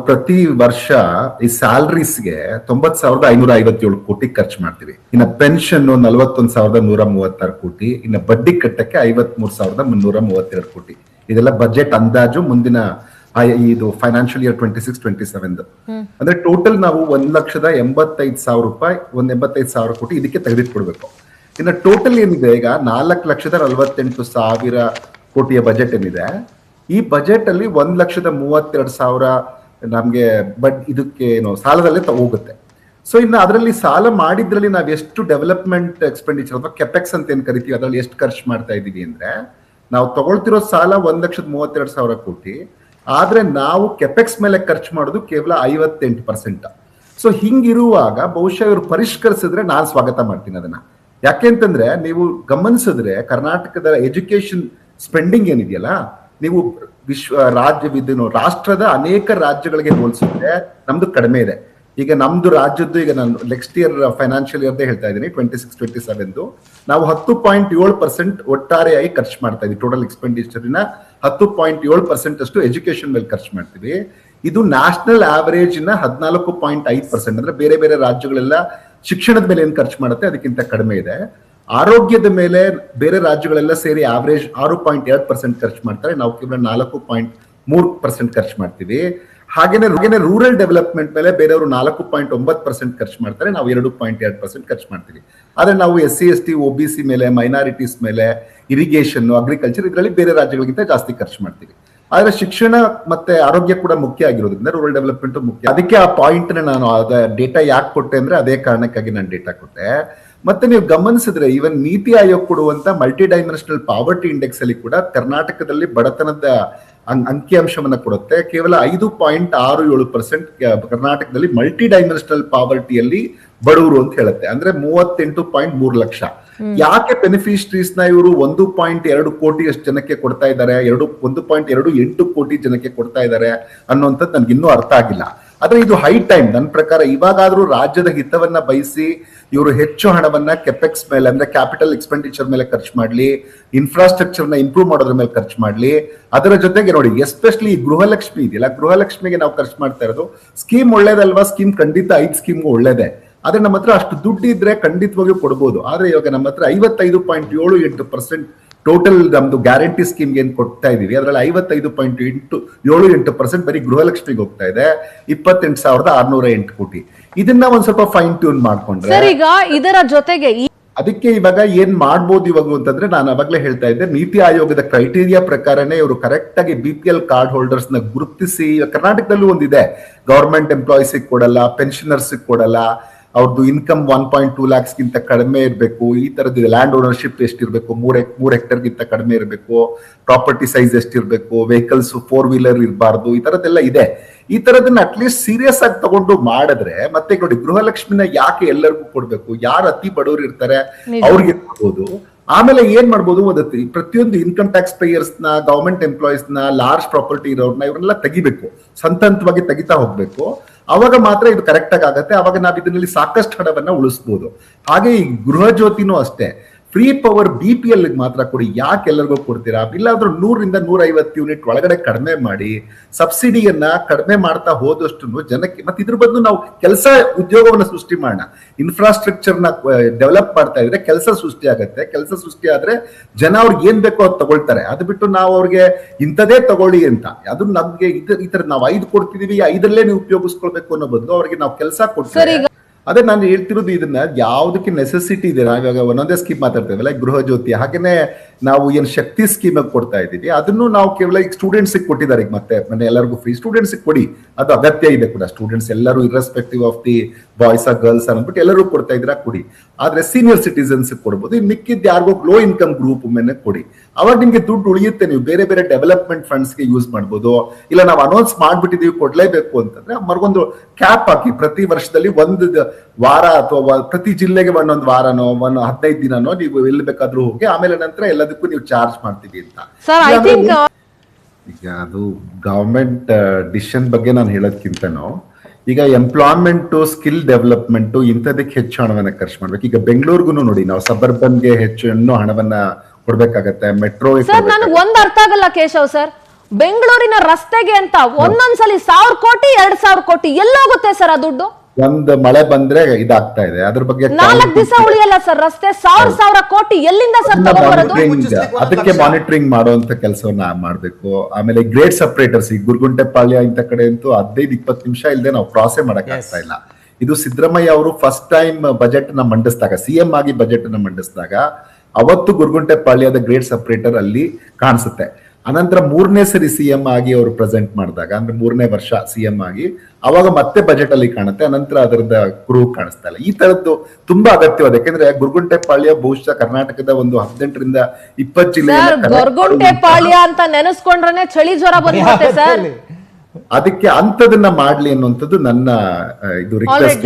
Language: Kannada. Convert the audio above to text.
ಪ್ರತಿ ವರ್ಷ ಈ ಸ್ಯಾಲರೀಸ್ಗೆ 90,557 ಕೋಟಿ ಖರ್ಚು ಮಾಡ್ತೀವಿ. ಇನ್ನು ಪೆನ್ಷನ್ 41,136 ಕೋಟಿ, ಇನ್ನು ಬಡ್ಡಿ ಕಟ್ಟಕ್ಕೆ 53,332 ಕೋಟಿ. ಇದೆಲ್ಲ ಬಜೆಟ್ ಅಂದಾಜು ಮುಂದಿನ ಇದು ಫೈನಾನ್ಷಿಯಲ್ ಇಯರ್ 26-27 ಅಂದ್ರೆ ಟೋಟಲ್ ನಾವು 1,85,000 ರೂಪಾಯಿ 1,85,000 ಕೋಟಿ ಇದಕ್ಕೆ ತೆಗೆದಿಟ್ಕೊಡ್ಬೇಕು. ಇನ್ನು ಟೋಟಲ್ ಏನಿದೆ ಈಗ 4,48,000 ಕೋಟಿಯ ಬಜೆಟ್ ಏನಿದೆ, ಈ ಬಜೆಟ್ ಅಲ್ಲಿ 1,32,000 ನಮ್ಗೆ ಇದಕ್ಕೆ ಏನು ಸಾಲದಲ್ಲೇ ಹೋಗುತ್ತೆ. ಸೊ ಇನ್ನು ಅದರಲ್ಲಿ ಸಾಲ ಮಾಡಿದ್ರಲ್ಲಿ ನಾವ್ ಎಷ್ಟು ಡೆವಲಪ್ಮೆಂಟ್ ಎಕ್ಸ್ಪೆಂಡಿಚರ್ ಅಥವಾ ಕೆಪೆಕ್ಸ್ ಅಂತ ಏನ್ ಕರಿತೀವಿ ಅದ್ರಲ್ಲಿ ಎಷ್ಟು ಖರ್ಚು ಮಾಡ್ತಾ ಇದೀವಿ ಅಂದ್ರೆ, ನಾವು ತಗೊಳ್ತಿರೋ ಸಾಲ 1,32,000 ಕೋಟಿ, ಆದ್ರೆ ನಾವು ಕೆಪೆಕ್ಸ್ ಮೇಲೆ ಖರ್ಚು ಮಾಡೋದು ಕೇವಲ 58%. ಸೊ ಹಿಂಗಿರುವಾಗ ಬಹುಶಃ ಇವರು ಪರಿಷ್ಕರಿಸಿದ್ರೆ ನಾನು ಸ್ವಾಗತ ಮಾಡ್ತೀನಿ ಅದನ್ನ. ಯಾಕೆಂತಂದ್ರೆ ನೀವು ಗಮನಿಸಿದ್ರೆ ಕರ್ನಾಟಕದ ಎಜುಕೇಶನ್ ಸ್ಪೆಂಡಿಂಗ್ ಏನಿದೆಯಲ್ಲ, ನೀವು ರಾಷ್ಟ್ರದ ಅನೇಕ ರಾಜ್ಯಗಳಿಗೆ ಹೋಲಿಸಿದ್ರೆ ನಮ್ದು ಕಡಿಮೆ ಇದೆ. ಈಗ ನಮ್ದು ರಾಜ್ಯದ್ದು ಈಗ ನಾನು ನೆಕ್ಸ್ಟ್ ಇಯರ್ ಫೈನಾನ್ಷಿಯಲ್ ಇಯರ್ದೇ ಹೇಳ್ತಾ ಇದ್ದೀನಿ 26-27 ನಾವು 10.7% ಒಟ್ಟಾರೆಯಾಗಿ ಖರ್ಚು ಮಾಡ್ತಾ ಇದೀವಿ. ಟೋಟಲ್ ಎಕ್ಸ್ಪೆಂಡಿಚರ್ನ 10.7% ಅಷ್ಟು ಎಜುಕೇಶನ್ ಮೇಲೆ ಖರ್ಚು ಮಾಡ್ತೀವಿ. ಇದು ನ್ಯಾಷನಲ್ ಆವರೇಜ್ ನ 14.5%. ಅಂದ್ರೆ ಬೇರೆ ಬೇರೆ ರಾಜ್ಯಗಳೆಲ್ಲ ಶಿಕ್ಷಣದ ಮೇಲೆ ಏನ್ ಖರ್ಚು ಮಾಡುತ್ತೆ ಅದಕ್ಕಿಂತ ಕಡಿಮೆ ಇದೆ. ಆರೋಗ್ಯದ ಮೇಲೆ ಬೇರೆ ರಾಜ್ಯಗಳೆಲ್ಲ ಸೇರಿ ಆವರೇಜ್ 6.2% ಖರ್ಚು ಮಾಡ್ತಾರೆ, ನಾವು ಕೇವಲ 4.3% ಖರ್ಚು ಮಾಡ್ತೀವಿ. ಹಾಗೇನೆ ರೂರಲ್ ಡೆವಲಪ್ಮೆಂಟ್ ಮೇಲೆ ಬೇರೆಯವರು 4.9% ಖರ್ಚು ಮಾಡ್ತಾರೆ, ನಾವು 2.2% ಖರ್ಚು ಮಾಡ್ತೀವಿ. ಆದ್ರೆ ನಾವು SC ST OBC ಮೇಲೆ, ಮೈನಾರಿಟೀಸ್ ಮೇಲೆ, ಇರಿಗೇಷನ್, ಅಗ್ರಿಕಲ್ಚರ್ ಇದರಲ್ಲಿ ಬೇರೆ ರಾಜ್ಯಗಳಿಗಿಂತ ಜಾಸ್ತಿ ಖರ್ಚು ಮಾಡ್ತೀವಿ. ಆದ್ರೆ ಶಿಕ್ಷಣ ಮತ್ತೆ ಆರೋಗ್ಯ ಕೂಡ ಮುಖ್ಯ ಆಗಿರೋದ್ರಿಂದ ರೂರಲ್ ಡೆವಲಪ್ಮೆಂಟ್ ಮುಖ್ಯ. ಅದಕ್ಕೆ ಆ ಪಾಯಿಂಟ್ ನಾನು ಡೇಟಾ ಯಾಕೆ ಕೊಟ್ಟೆ ಅಂದ್ರೆ ಅದೇ ಕಾರಣಕ್ಕಾಗಿ ನಾನು ಡೇಟಾ ಕೊಟ್ಟೆ. ಮತ್ತೆ ನೀವು ಗಮನಿಸಿದ್ರೆ ಈವನ್ ನೀತಿ ಆಯೋಗ ಕೊಡುವಂತ ಮಲ್ಟಿ ಡೈಮೆನ್ಷನಲ್ ಪಾವರ್ಟಿ ಇಂಡೆಕ್ಸ್ ಅಲ್ಲಿ ಕೂಡ ಕರ್ನಾಟಕದಲ್ಲಿ ಬಡತನದ ಅಂಕಿಅಂಶವನ್ನ ಕೊಡುತ್ತೆ. ಕೇವಲ 5.67% ಕರ್ನಾಟಕದಲ್ಲಿ ಮಲ್ಟಿ ಡೈಮೆನ್ಷನಲ್ ಪಾವರ್ಟಿಯಲ್ಲಿ ಬಡವರು ಅಂತ ಹೇಳುತ್ತೆ. ಅಂದ್ರೆ 38.3 ಲಕ್ಷ. ಯಾಕೆ ಬೆನಿಫಿಷರೀಸ್ ನ ಇವರು 1.2 ಕೋಟಿ ಅಷ್ಟು ಜನಕ್ಕೆ ಕೊಡ್ತಾ ಇದ್ದಾರೆ, 1.28 ಕೋಟಿ ಜನಕ್ಕೆ ಕೊಡ್ತಾ ಇದ್ದಾರೆ ಅನ್ನೋಂಥದ್ದು ನನ್ಗೆ ಇನ್ನೂ ಅರ್ಥ ಆಗಿಲ್ಲ. ಆದ್ರೆ ಇದು ಹೈ ಟೈಮ್ ನನ್ನ ಪ್ರಕಾರ. ಇವಾಗಾದ್ರೂ ರಾಜ್ಯದ ಹಿತವನ್ನ ಬಯಸಿ ಇವರು ಹೆಚ್ಚು ಹಣವನ್ನ ಕೆಪೆಕ್ಸ್ ಮೇಲೆ ಅಂದ್ರೆ ಕ್ಯಾಪಿಟಲ್ ಎಕ್ಸ್ಪೆಂಡಿಚರ್ ಮೇಲೆ ಖರ್ಚು ಮಾಡ್ಲಿ, ಇನ್ಫ್ರಾಸ್ಟ್ರಕ್ಚರ್ ನ ಇಂಪ್ರೂವ್ ಮಾಡೋದ್ರ ಮೇಲೆ ಖರ್ಚು ಮಾಡ್ಲಿ. ಅದರ ಜೊತೆಗೆ ನೋಡಿ ಎಸ್ಪೆಷಲಿ ಗೃಹಲಕ್ಷ್ಮಿ ಇದೆಯಲ್ಲ, ಗೃಹಲಕ್ಷ್ಮಿಗೆ ನಾವು ಖರ್ಚು ಮಾಡ್ತಾ ಇರೋದು ಸ್ಕೀಮ್ ಒಳ್ಳೇದಲ್ವಾ? ಸ್ಕೀಮ್ ಖಂಡಿತ 5 ಸ್ಕೀಮ್ಗೂ ಒಳ್ಳೇದೇ. ಆದ್ರೆ ನಮ್ಮ ಹತ್ರ ಅಷ್ಟು ದುಡ್ಡು ಇದ್ರೆ ಖಂಡಿತವಾಗಿಯೂ ಕೊಡ್ಬೋದು. ಆದ್ರೆ ಇವಾಗ ನಮ್ಮ ಹತ್ರ 55.78% ಟೋಟಲ್ ನಮ್ದು ಗ್ಯಾರಂಟಿ ಸ್ಕೀಮ್ಗೆ ಏನ್ ಕೊಡ್ತಾ ಇದೀವಿ ಅದರಲ್ಲಿ 55.78% ಬರೀ ಗೃಹಲಕ್ಷ್ಮಿಗೆ ಹೋಗ್ತಾ ಇದೆ, 28,608 ಕೋಟಿ. ಇದನ್ನ ಒಂದ್ ಸ್ವಲ್ಪ ಫೈನ್ ಟ್ಯೂನ್ ಮಾಡ್ಕೊಂಡ್ರೆ ಈಗ ಇದರ ಜೊತೆಗೆ ಅದಕ್ಕೆ ಇವಾಗ ಏನ್ ಮಾಡ್ಬೋದು ಇವಾಗ ಅಂತಂದ್ರೆ, ನಾನು ಅವಾಗ್ಲೇ ಹೇಳ್ತಾ ಇದ್ದೆ, ನೀತಿ ಆಯೋಗದ ಕ್ರೈಟೀರಿಯಾ ಪ್ರಕಾರನೇ ಇವರು ಕರೆಕ್ಟ್ ಆಗಿ BPL ಕಾರ್ಡ್ ಹೋಲ್ಡರ್ಸ್ ನ ಗುರುತಿಸಿ, ಕರ್ನಾಟಕದಲ್ಲೂ ಒಂದಿದೆ, ಗವರ್ಮೆಂಟ್ ಎಂಪ್ಲಾಯೀಸ್ ಕೊಡಲ್ಲ, ಪೆನ್ಷನರ್ಸ್ ಕೊಡಲ್ಲ, ಅವ್ರದ್ದು ಇನ್ಕಮ್ 1.2 lakhs ಗಿಂತ ಕಡಿಮೆ ಇರಬೇಕು, ಈ ತರದ್ದು ಲ್ಯಾಂಡ್ ಓನರ್ಶಿಪ್ ಎಷ್ಟಿರ್ಬೇಕು, 3 ಹೆಕ್ಟರ್ ಗಿಂತ ಕಡಿಮೆ ಇರಬೇಕು, ಪ್ರಾಪರ್ಟಿ ಸೈಜ್ ಎಷ್ಟಿರ್ಬೇಕು, ವೆಹಿಕಲ್ಸ್ 4 ವೀಲರ್ ಇರಬಾರ್ದು, ಈ ತರದ್ದೆಲ್ಲ ಇದೆ. ಈ ತರದನ್ನ ಅಟ್ಲೀಸ್ಟ್ ಸೀರಿಯಸ್ ಆಗಿ ತಗೊಂಡು ಮಾಡಿದ್ರೆ, ಮತ್ತೆ ನೋಡಿ ಗೃಹಲಕ್ಷ್ಮಿನ ಯಾಕೆ ಎಲ್ಲರಿಗೂ ಕೊಡ್ಬೇಕು? ಯಾರು ಅತಿ ಬಡವರು ಇರ್ತಾರೆ ಅವ್ರಿಗೆ ಕೊಡ್ಬೋದು. ಆಮೇಲೆ ಏನ್ ಮಾಡ್ಬೋದು, ಪ್ರತಿಯೊಂದು ಇನ್ಕಮ್ ಟ್ಯಾಕ್ಸ್ ಪೇಯರ್ಸ್ ನ, ಗವರ್ಮೆಂಟ್ ಎಂಪ್ಲಾಯೀಸ್ ನ, ಲಾರ್ಜ್ ಪ್ರಾಪರ್ಟಿ ಇರೋರ್ನ ಇವರೆಲ್ಲ ತೆಗಿಬೇಕು, ಹಂತವಾಗಿ ತೆಗಿತಾ ಹೋಗ್ಬೇಕು. ಅವಾಗ ಮಾತ್ರ ಇದು ಕರೆಕ್ಟ್ ಆಗಿ ಆಗತ್ತೆ. ಅವಾಗ ನಾವು ಇದರಲ್ಲಿ ಸಾಕಷ್ಟು ಹಣವನ್ನ ಉಳಿಸಬಹುದು. ಹಾಗೆ ಈ ಗೃಹ ಜ್ಯೋತಿನೂ ಅಷ್ಟೇ, ಫ್ರೀ ಪವರ್ BPL ಮಾತ್ರ ಕೊಡಿ. ಯಾಕೆ ಎಲ್ಲರಿಗೂ ಕೊಡ್ತೀರಾ? ಇಲ್ಲಾದ್ರೂ 100ರಿಂದ 150 ಯೂನಿಟ್ ಒಳಗಡೆ ಕಡಿಮೆ ಮಾಡಿ, ಸಬ್ಸಿಡಿಯನ್ನ ಕಡಿಮೆ ಮಾಡ್ತಾ ಹೋದಷ್ಟು ಜನಕ್ಕೆ, ಮತ್ತೆ ಇದ್ರ ಬದಲು ನಾವು ಕೆಲಸ ಉದ್ಯೋಗವನ್ನ ಸೃಷ್ಟಿ ಮಾಡೋಣ. ಇನ್ಫ್ರಾಸ್ಟ್ರಕ್ಚರ್ ನ ಡೆವಲಪ್ ಮಾಡ್ತಾ ಇದ್ರೆ ಕೆಲಸ ಸೃಷ್ಟಿ ಆಗತ್ತೆ. ಕೆಲಸ ಸೃಷ್ಟಿ ಆದ್ರೆ ಜನ ಅವ್ರಿಗೆ ಏನ್ ಬೇಕೋ ಅದು ತಗೊಳ್ತಾರೆ. ಅದು ಬಿಟ್ಟು ನಾವು ಅವ್ರಿಗೆ ಇಂಥದೇ ತಗೊಳ್ಳಿ ಅಂತ, ಅದು ನಮ್ಗೆ ಈ ತರ ನಾವು 5 ಕೊಡ್ತಿದೀವಿ, 5ರಲ್ಲೇ ನೀವು ಉಪಯೋಗಿಸ್ಕೊಳ್ಬೇಕು ಅನ್ನೋ ಬದಲು ಅವ್ರಿಗೆ ನಾವು ಕೆಲಸ ಕೊಡ್ತೀವಿ. ಅದೇ ನಾನು ಹೇಳ್ತಿರೋದು, ಇದನ್ನ ಯಾವ್ದಕ್ಕೆ ನೆಸೆಸಿಟಿ ಇದೆ. ನಾವಿವಾಗ ಒಂದೊಂದೇ ಸ್ಕೀಮ್ ಮಾತಾಡ್ತೇವಲ್ಲ, ಗೃಹ ಜ್ಯೋತಿ, ಹಾಗೇನೆ ನಾವು ಏನ್ ಶಕ್ತಿ ಸ್ಕೀಮ್ ಕೊಡ್ತಾ ಇದೀವಿ ಅದನ್ನು ನಾವು ಕೇವಲ ಈಗ ಸ್ಟೂಡೆಂಟ್ಸ್ ಕೊಟ್ಟಿದ್ದಾರೆ. ಈಗ ಮತ್ತೆ ಮನೆ ಎಲ್ಲರಿಗೂ ಫ್ರೀ, ಸ್ಟೂಡೆಂಟ್ಸ್ ಕೊಡಿ, ಅದು ಅಗತ್ಯ ಇದೆ ಕೂಡ. ಸ್ಟೂಡೆಂಟ್ಸ್ ಎಲ್ಲರೂ ಇರ್ರೆಸ್ಪೆಕ್ಟಿವ್ ಆಫ್ ದಿ ಬಾಯ್ಸ್ ಆ ಗರ್ಲ್ಸ್ ಅಂದ್ಬಿಟ್ಟು ಎಲ್ಲರೂ ಕೊಡ್ತಾ ಇದ್ರ ಕೊಡಿ. ಆದ್ರೆ ಸೀನಿಯರ್ ಸಿಟಿಸನ್ಸ್ ಕೊಡ್ಬೋದು. ಇನ್ ಮಿಕ್ಕಿದ್ ಯಾರಿಗೋ ಲೋ ಇನ್ಕಮ್ ಗ್ರೂಪ್ ಮೇಲೆ ಕೊಡಿ. ಅವಾಗ ನಿಮ್ಗೆ ದುಡ್ಡು ಉಳಿಯುತ್ತೆ. ನೀವು ಬೇರೆ ಬೇರೆ ಡೆವಲಪ್ಮೆಂಟ್ ಫಂಡ್ಸ್ಗೆ ಯೂಸ್ ಮಾಡ್ಬೋದು. ಇಲ್ಲ ನಾವು ಅನೌನ್ಸ್ ಮಾಡ್ಬಿಟ್ಟಿದೀವಿ ಕೊಡ್ಲೇಬೇಕು ಅಂತಂದ್ರೆ ಮರ್ಗೊಂದು ಕ್ಯಾಪ್ ಹಾಕಿ, ಪ್ರತಿ ವರ್ಷದಲ್ಲಿ 1 ವಾರ ಅಥವಾ ಪ್ರತಿ ಜಿಲ್ಲೆಗೆ ಒಂದೊಂದು ವಾರನೋ 15 ದಿನನೋ ನೀವು ಎಲ್ಲಿ ಬೇಕಾದ್ರೂ ಹೋಗಿ, ಆಮೇಲೆ ನಂತರ ಎಲ್ಲದಕ್ಕೂ ನೀವು ಚಾರ್ಜ್ ಮಾಡ್ತೀವಿ ಅಂತ. ಈಗ ಅದು ಗವರ್ಮೆಂಟ್ ಡಿಸಿಷನ್ ಬಗ್ಗೆ ನಾನು ಹೇಳೋದ್ಕಿಂತನೂ ಈಗ ಎಂಪ್ಲಾಯ್ಮೆಂಟ್, ಸ್ಕಿಲ್ ಡೆವಲಪ್ಮೆಂಟ್ ಇಂಥದಕ್ಕೆ ಹೆಚ್ಚು ಹಣವನ್ನ ಖರ್ಚು ಮಾಡ್ಬೇಕು. ಈಗ ಬೆಂಗಳೂರಿಗೂ ನೋಡಿ, ನಾವು ಸಬರ್ಬನ್ಗೆ ಹೆಚ್ಚು ಹಣವನ್ನ ಕೊಡ್ಬೇಕಾಗತ್ತೆ. ಮೆಟ್ರೋ ನನಗೆ ಒಂದ್ ಅರ್ಥ ಆಗಲ್ಲ ಕೇಶವ್ ಸರ್, ಬೆಂಗಳೂರಿನ ರಸ್ತೆಗೆ ಅಂತ ಒಂದೊಂದ್ಸಲಿ 1,000 ಕೋಟಿ 2,000 ಕೋಟಿ ಎಲ್ಲೋಗುತ್ತೆ ಸರ್ ಆ ದುಡ್ಡು? ಒಂದ್ ಮಳೆ ಬಂದ್ರೆ ಇದಾಗ್ತಾ ಇದೆ. ಅದ್ರ ಬಗ್ಗೆ 4 ದಿವಸ ಉಳಿಯಲ್ಲ ಸರ್ ರಸ್ತೆ. 1,000 ಕೋಟಿ ಎಲ್ಲಿಂದ ಸರ್ ತಗೊಂಡ್ಬರೋದು? ಅದಕ್ಕೆ ಮಾನಿಟರಿಂಗ್ ಮಾಡುವಂತ ಕೆಲಸವನ್ನ ಮಾಡ್ಬೇಕು. ಆಮೇಲೆ ಗ್ರೇಡ್ ಸಪರೇಟರ್ಸ್, ಈ ಗುರುಗುಂಟೆಪಾಳ್ಯ ಇಂಥ ಕಡೆ ಅಂತೂ 15-20 ನಿಮಿಷ ಇಲ್ಲದೆ ನಾವು ಕ್ರಾಸೇ ಮಾಡಕ್ ಆಗ್ತಾ ಇಲ್ಲ. ಇದು ಸಿದ್ದರಾಮಯ್ಯ ಅವರು ಫಸ್ಟ್ ಟೈಮ್ ಬಜೆಟ್ ನ ಮಂಡಿಸಿದಾಗ, ಸಿಎಂ ಆಗಿ ಬಜೆಟ್ ನ ಮಂಡಿಸಿದಾಗ ಅವತ್ತು ಗುರುಗುಂಟೆಪಾಳ್ಯದ ಗ್ರೇಡ್ ಸಪರೇಟರ್ ಅಲ್ಲಿ ಕಾಣಿಸುತ್ತೆ. ಅನಂತರ 3ನೇ ಸರಿ ಸಿಎಂ ಆಗಿ ಅವರು ಪ್ರೆಸೆಂಟ್ ಮಾಡಿದಾಗ, ಅಂದ್ರೆ 3ನೇ ವರ್ಷ ಸಿಎಂ ಆಗಿ, ಅವಾಗ ಮತ್ತೆ ಬಜೆಟ್ ಅಲ್ಲಿ ಕಾಣುತ್ತೆ. ಅನಂತರ ಅದರದ ಕುರು ಕಾಣಿಸ್ತಾ ಇಲ್ಲ. ಈ ತರದ್ದು ತುಂಬಾ ಅಗತ್ಯವಾದ, ಯಾಕಂದ್ರೆ ಗುರುಗುಂಟೆಪಾಳ್ಯ ಬಹುಶಃ ಕರ್ನಾಟಕದ ಒಂದು 18ರಿಂದ 20 ಜಿಲ್ಲೆ. ಗುರುಗುಂಟೆಪಾಳ್ಯ ಅಂತ ನೆನೆಸ್ಕೊಂಡ್ರೆ ಚಳಿ ಜ್ವರ ಬಂದ್ಬಿಡುತ್ತೆ ಸರ್. ಅದಕ್ಕೆ ಅಂತದನ್ನ ಮಾಡ್ಲಿ ಅನ್ನುವಂಥದ್ದು ನನ್ನ ಇದು ರಿಕ್ವೆಸ್ಟ್.